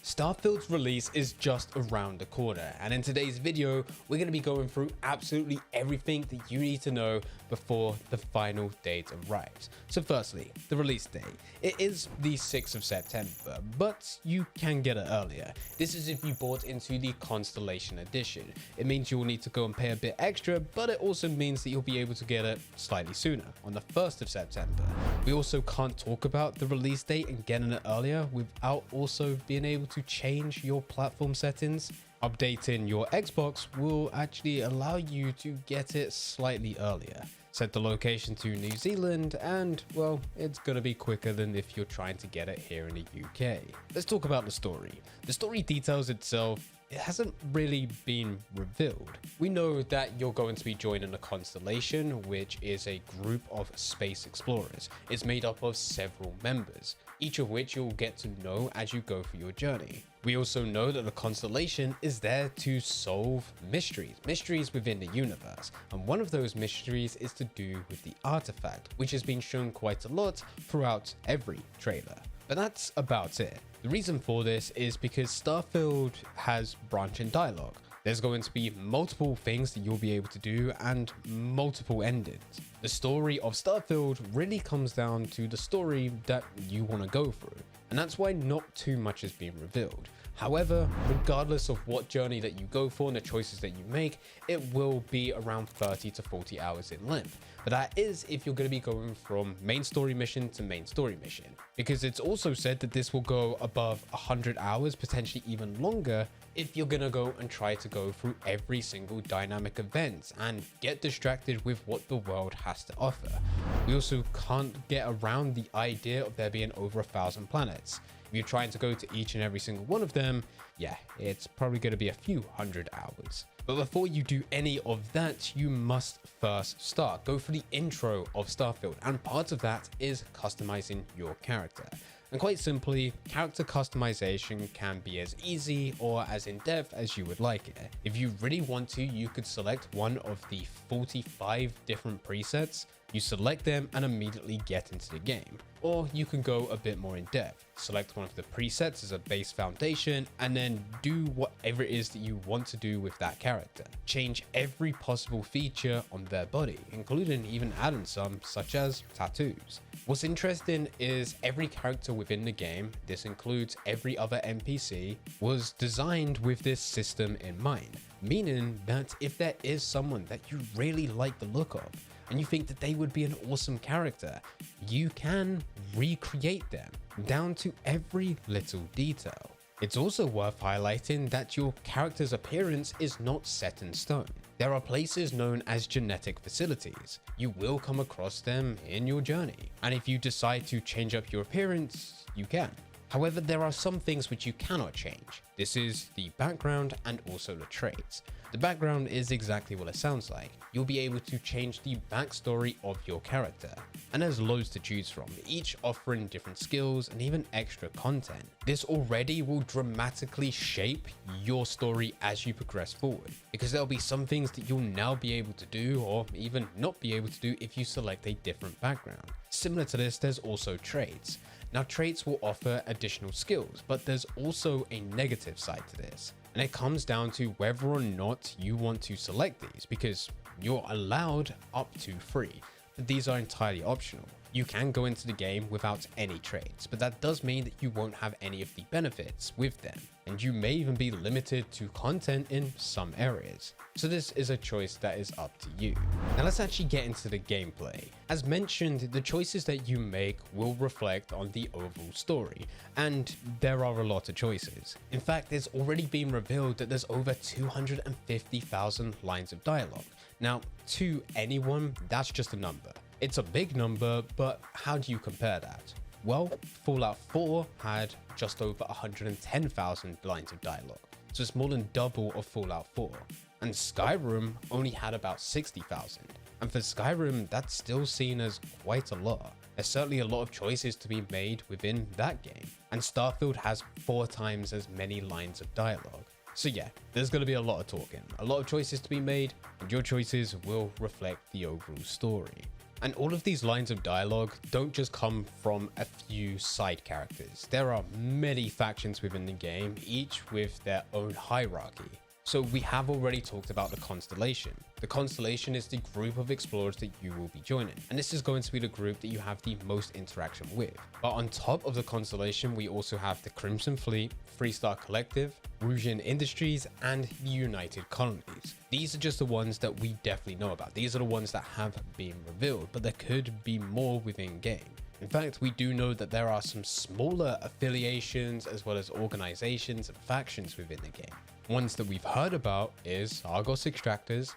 Starfield's release is just around the corner, and in today's video we're going to be going through absolutely everything that you need to know before the final date arrives. So firstly, the release date. It is the 6th of September, but you can get it earlier. This is if you bought into the Constellation Edition. It means you'll need to go and pay a bit extra, but it also means that you'll be able to get it slightly sooner, on the 1st of September. We also can't talk about the release date and getting it earlier without also being able to change your platform settings. Updating your Xbox will actually allow you to get it slightly earlier. Set the location to New Zealand and, well, it's gonna be quicker than if you're trying to get it here in the UK. Let's talk about the story. The story details itself, it hasn't really been revealed. We know that you're going to be joining a constellation, which is a group of space explorers. It's made up of several members, each of which you'll get to know as you go through your journey. We also know that the constellation is there to solve mysteries within the universe, and one of those mysteries is to do with the artifact, which has been shown quite a lot throughout every trailer. But that's about it. The reason for this is because Starfield has branching dialogue. There's going to be multiple things that you'll be able to do and multiple endings. The story of Starfield really comes down to the story that you want to go through, and that's why not too much is being revealed. However, regardless of what journey that you go for and the choices that you make, it will be around 30 to 40 hours in length. But that is if you're going to be going from main story mission to main story mission, because it's also said that this will go above 100 hours, potentially even longer, if you're going to go and try to go through every single dynamic event and get distracted with what the world has to offer. We also can't get around the idea of there being over 1,000 planets. If you're trying to go to each and every single one of them, yeah, it's probably going to be a few hundred hours. But before you do any of that, you must first go through the intro of Starfield, and part of that is customizing your character. And quite simply, character customization can be as easy or as in-depth as you would like it. If you really want to, you could select one of the 45 different presets, you select them and immediately get into the game. Or you can go a bit more in depth, select one of the presets as a base foundation, and then do whatever it is that you want to do with that character. Change every possible feature on their body, including even adding some such as tattoos. What's interesting is every character within the game, this includes every other NPC, was designed with this system in mind, meaning that if there is someone that you really like the look of, and you think that they would be an awesome character, you can recreate them down to every little detail. It's also worth highlighting that your character's appearance is not set in stone. There are places known as genetic facilities. You will come across them in your journey, and if you decide to change up your appearance, you can. However, there are some things which you cannot change. This is the background and also the traits. The background is exactly what it sounds like. You'll be able to change the backstory of your character, and there's loads to choose from, each offering different skills and even extra content. This already will dramatically shape your story as you progress forward, because there'll be some things that you'll now be able to do or even not be able to do if you select a different background. Similar to this, there's also traits. Now, traits will offer additional skills, but there's also a negative side to this. And it comes down to whether or not you want to select these, because you're allowed up to 3, but these are entirely optional. You can go into the game without any traits, but that does mean that you won't have any of the benefits with them, and you may even be limited to content in some areas. So this is a choice that is up to you. Now let's actually get into the gameplay. As mentioned, the choices that you make will reflect on the overall story, and there are a lot of choices. In fact, it's already been revealed that there's over 250,000 lines of dialogue. Now, to anyone, that's just a number. It's a big number, but how do you compare that? Well, Fallout 4 had just over 110,000 lines of dialogue, so it's more than double of Fallout 4. And Skyrim only had about 60,000. And for Skyrim, that's still seen as quite a lot. There's certainly a lot of choices to be made within that game. And Starfield has 4 times as many lines of dialogue. So yeah, there's going to be a lot of talking, a lot of choices to be made, and your choices will reflect the overall story. And all of these lines of dialogue don't just come from a few side characters. There are many factions within the game, each with their own hierarchy. So we have already talked about the Constellation. The Constellation is the group of explorers that you will be joining, and this is going to be the group that you have the most interaction with. But on top of the Constellation, we also have the Crimson Fleet, Freestar Collective, Rusian Industries, and the United Colonies. These are just the ones that we definitely know about. These are the ones that have been revealed, but there could be more within game. In fact, we do know that there are some smaller affiliations as well as organizations and factions within the game. Ones that we've heard about is Argos Extractors,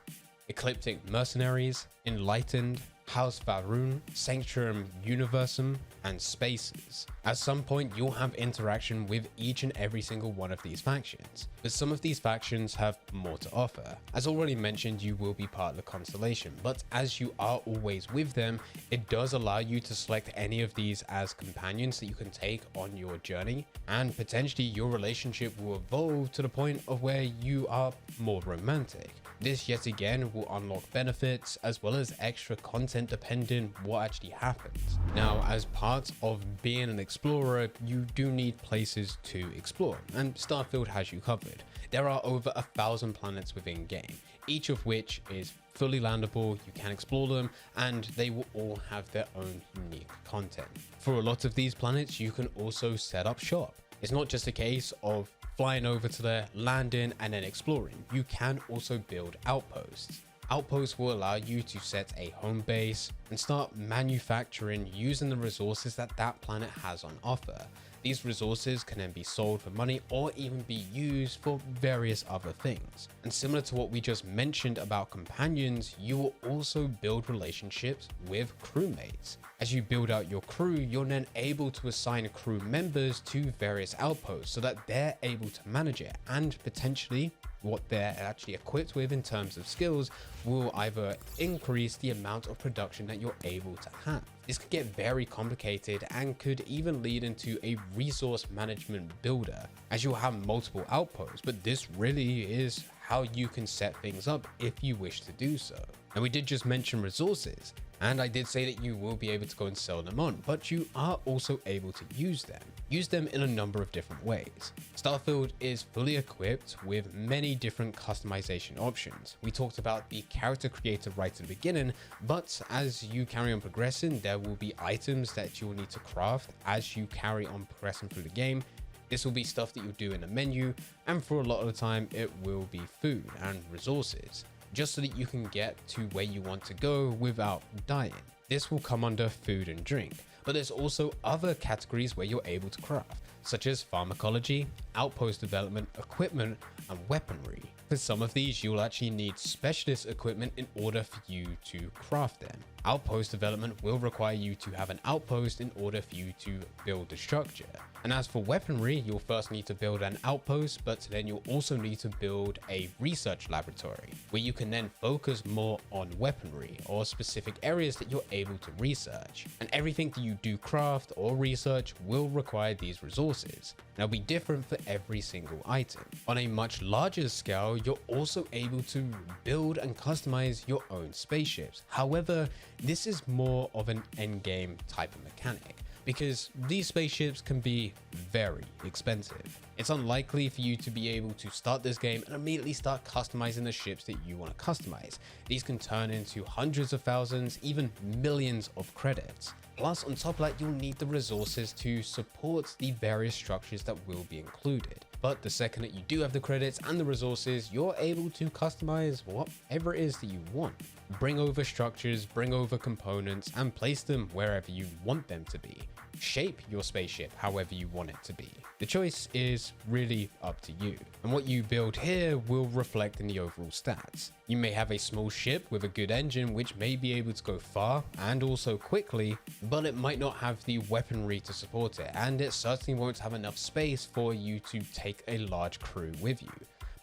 Ecliptic Mercenaries, Enlightened, House Varun, Sanctuary Universum, and Spaces. At some point, you'll have interaction with each and every single one of these factions, but some of these factions have more to offer. As already mentioned, you will be part of the Constellation, but as you are always with them, it does allow you to select any of these as companions that you can take on your journey, and potentially your relationship will evolve to the point of where you are more romantic. This yet again will unlock benefits as well as extra content depending what actually happens. Now, as part of being an explorer, you do need places to explore, and Starfield has you covered. There are over 1,000 planets within game, each of which is fully landable, you can explore them, and they will all have their own unique content. For a lot of these planets, you can also set up shop. It's not just a case of flying over to there, landing, and then exploring. You can also build outposts. Outposts will allow you to set a home base and start manufacturing using the resources that that planet has on offer. These resources can then be sold for money or even be used for various other things. And similar to what we just mentioned about companions, you will also build relationships with crewmates. As you build out your crew, you're then able to assign crew members to various outposts so that they're able to manage it, and potentially what they're actually equipped with in terms of skills will either increase the amount of production that you're able to have. This could get very complicated and could even lead into a resource management builder, as you'll have multiple outposts, but this really is how you can set things up if you wish to do so. Now, we did just mention resources, and I did say that you will be able to go and sell them on, but you are also able to use them. Use them in a number of different ways. Starfield is fully equipped with many different customization options. We talked about the character creator right at the beginning, but as you carry on progressing, there will be items that you will need to craft as you carry on progressing through the game. This will be stuff that you do in the menu, and for a lot of the time, it will be food and resources, just so that you can get to where you want to go without dying. This will come under food and drink, but there's also other categories where you're able to craft, such as pharmacology, outpost development, equipment, and weaponry. For some of these, you'll actually need specialist equipment in order for you to craft them. Outpost development will require you to have an outpost in order for you to build the structure. And as for weaponry, you'll first need to build an outpost, but then you'll also need to build a research laboratory where you can then focus more on weaponry or specific areas that you're able to research. And everything that you do craft or research will require these resources. They'll be different for every single item. On a much larger scale, you're also able to build and customize your own spaceships. However, this is more of an endgame type of mechanic, because these spaceships can be very expensive. It's unlikely for you to be able to start this game and immediately start customizing the ships that you want to customize. These can turn into hundreds of thousands, even millions of credits. Plus, on top of that, you'll need the resources to support the various structures that will be included. But the second that you do have the credits and the resources, you're able to customize whatever it is that you want. Bring over structures, bring over components, and place them wherever you want them to be. Shape your spaceship however you want it to be. The choice is really up to you, and what you build here will reflect in the overall stats. You may have a small ship with a good engine which may be able to go far and also quickly, but it might not have the weaponry to support it, and it certainly won't have enough space for you to take a large crew with you.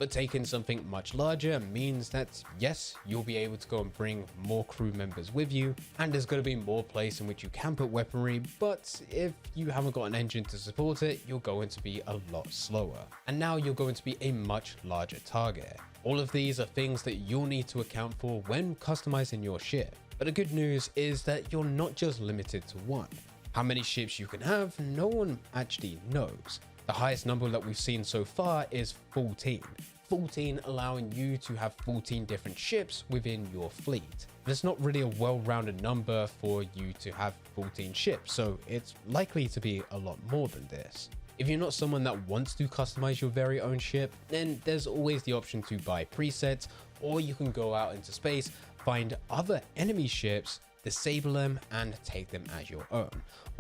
But taking something much larger means that yes, you'll be able to go and bring more crew members with you, and there's going to be more place in which you can put weaponry, but if you haven't got an engine to support it, you're going to be a lot slower. And now you're going to be a much larger target. All of these are things that you'll need to account for when customizing your ship. But the good news is that you're not just limited to one. How many ships you can have, no one actually knows. The highest number that we've seen so far is 14. 14 allowing you to have 14 different ships within your fleet. And it's not really a well-rounded number for you to have 14 ships, so it's likely to be a lot more than this. If you're not someone that wants to customize your very own ship, then there's always the option to buy presets, or you can go out into space, find other enemy ships, disable them, and take them as your own.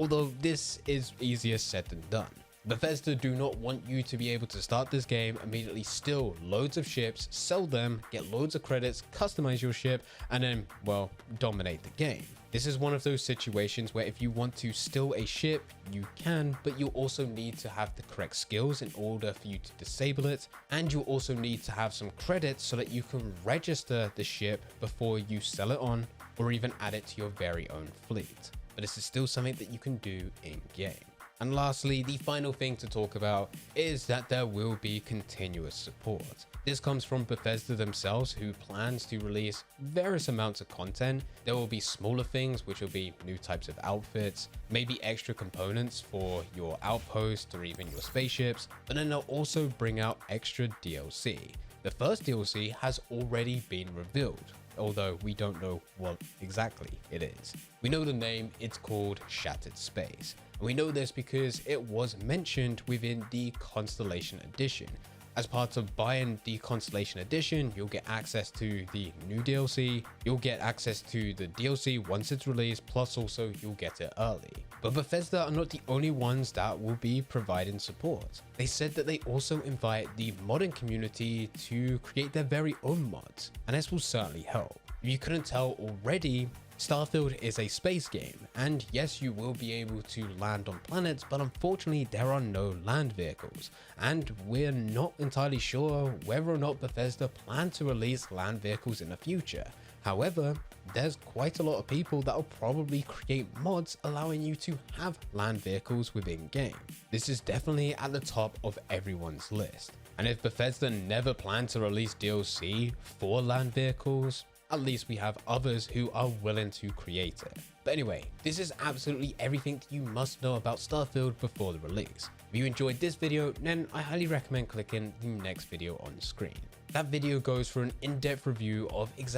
Although this is easier said than done. Bethesda do not want you to be able to start this game, immediately steal loads of ships, sell them, get loads of credits, customize your ship, and then, well, dominate the game. This is one of those situations where if you want to steal a ship, you can, but you also need to have the correct skills in order for you to disable it, and you also need to have some credits so that you can register the ship before you sell it on, or even add it to your very own fleet. But this is still something that you can do in game. And lastly, the final thing to talk about is that there will be continuous support. This comes from Bethesda themselves, who plans to release various amounts of content. There will be smaller things, which will be new types of outfits, maybe extra components for your outposts or even your spaceships, but then they'll also bring out extra DLC. The first DLC has already been revealed, although we don't know what exactly it is. We know the name, it's called Shattered Space. And we know this because it was mentioned within the Constellation Edition. As part of buying the Constellation Edition, you'll get access to the new DLC, you'll get access to the DLC once it's released, plus also you'll get it early. But Bethesda are not the only ones that will be providing support. They said that they also invite the modding community to create their very own mods, and this will certainly help. If you couldn't tell already, Starfield is a space game, and yes, you will be able to land on planets, but unfortunately there are no land vehicles, and we're not entirely sure whether or not Bethesda plan to release land vehicles in the future. However, there's quite a lot of people that will probably create mods allowing you to have land vehicles within game. This is definitely at the top of everyone's list. And if Bethesda never plan to release DLC for land vehicles, at least we have others who are willing to create it. But anyway, this is absolutely everything you must know about Starfield before the release. If you enjoyed this video, then I highly recommend clicking the next video on the screen. That video goes for an in-depth review of exactly